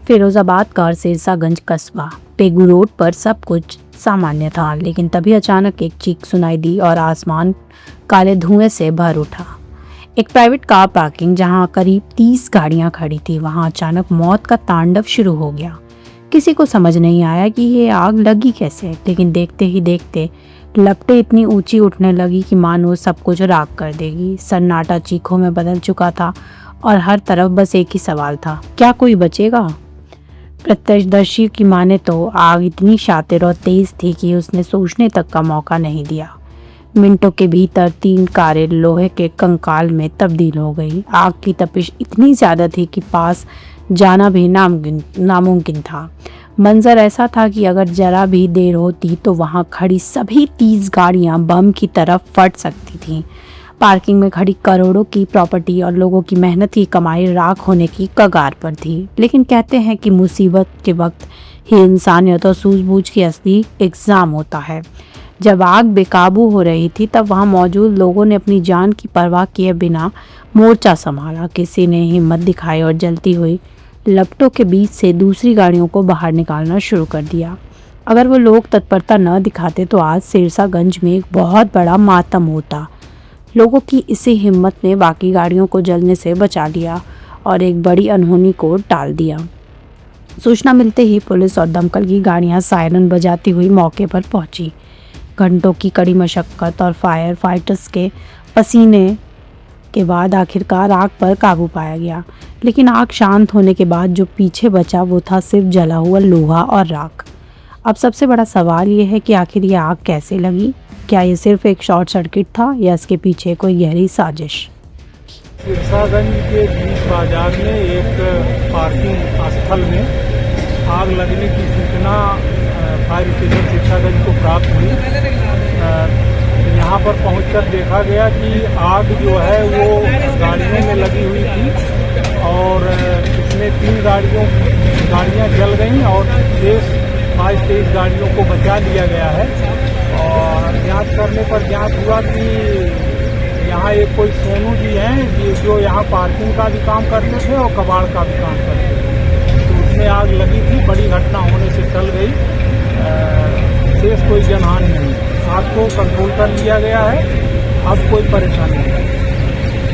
फिरोजाबाद का सिरसागंज कस्बा पेगू रोड पर सब कुछ सामान्य था, लेकिन तभी अचानक एक चीख सुनाई दी और आसमान काले धुएं से भर उठा। एक प्राइवेट कार पार्किंग जहां करीब 30 गाड़ियां खड़ी थी, वहां अचानक मौत का तांडव शुरू हो गया। किसी को समझ नहीं आया कि ये आग लगी कैसे, लेकिन देखते ही देखते लपटें इतनी ऊंची उठने लगी कि मानो सब कुछ राख कर देगी। सन्नाटा चीखों में बदल चुका था और हर तरफ बस एक ही सवाल था, क्या कोई बचेगा? प्रत्यक्षदर्शी की माने तो आग इतनी शातिर और तेज थी कि उसने सोचने तक का मौका नहीं दिया। मिनटों के भीतर 3 कारें लोहे के कंकाल में तब्दील हो गई। आग की तपिश इतनी ज्यादा थी कि पास जाना भी नामुमकिन था। मंजर ऐसा था कि अगर जरा भी देर होती तो वहां खड़ी सभी 30 गाड़ियां बम की तरफ फट सकती थीं। पार्किंग में खड़ी करोड़ों की प्रॉपर्टी और लोगों की मेहनत की कमाई राख होने की कगार पर थी। लेकिन कहते हैं कि मुसीबत के वक्त ही इंसानियत और सूझबूझ की असली एग्जाम होता है। जब आग बेकाबू हो रही थी तब वहां मौजूद लोगों ने अपनी जान की परवाह किए बिना मोर्चा संभाला। किसी ने हिम्मत दिखाई और जलती हुई लपटों के बीच से दूसरी गाड़ियों को बाहर निकालना शुरू कर दिया। अगर वो लोग तत्परता न दिखाते तो आज सिरसागंज में एक बहुत बड़ा मातम होता। लोगों की इसी हिम्मत ने बाकी गाड़ियों को जलने से बचा लिया और एक बड़ी अनहोनी को टाल दिया। सूचना मिलते ही पुलिस और दमकल की गाड़ियां सायरन बजाती हुई मौके पर पहुंची। घंटों की कड़ी मशक्कत और फायर फाइटर्स के पसीने के बाद आखिरकार आग पर काबू पाया गया। लेकिन आग शांत होने के बाद जो पीछे बचा वो था सिर्फ जला हुआ लोहा और राख। अब सबसे बड़ा सवाल ये है कि आखिर ये आग कैसे लगी? क्या ये सिर्फ एक शॉर्ट सर्किट था या इसके पीछे कोई गहरी साजिश? सिरसागंज के बीच बाजार में एक पार्किंग स्थल में आग लगने की सूचना फायर स्टेशन सिरसागंज को प्राप्त हुई। यहाँ पर पहुंचकर देखा गया कि आग जो है वो गाड़ियों में लगी हुई थी और इसमें 3 गाड़ियाँ जल गईं और 22 गाड़ियों को बचा लिया गया है। और जांच करने पर ज्ञात हुआ कि यहाँ एक कोई सोनू जी हैं जो यहाँ पार्किंग का भी काम करते थे और कबाड़ का भी काम करते थे। तो उसमें आग लगी थी, बड़ी घटना होने से टल गई। शेष कोई जनहानि नहीं। आग को कंट्रोल कर लिया गया है, अब कोई परेशानी नहीं।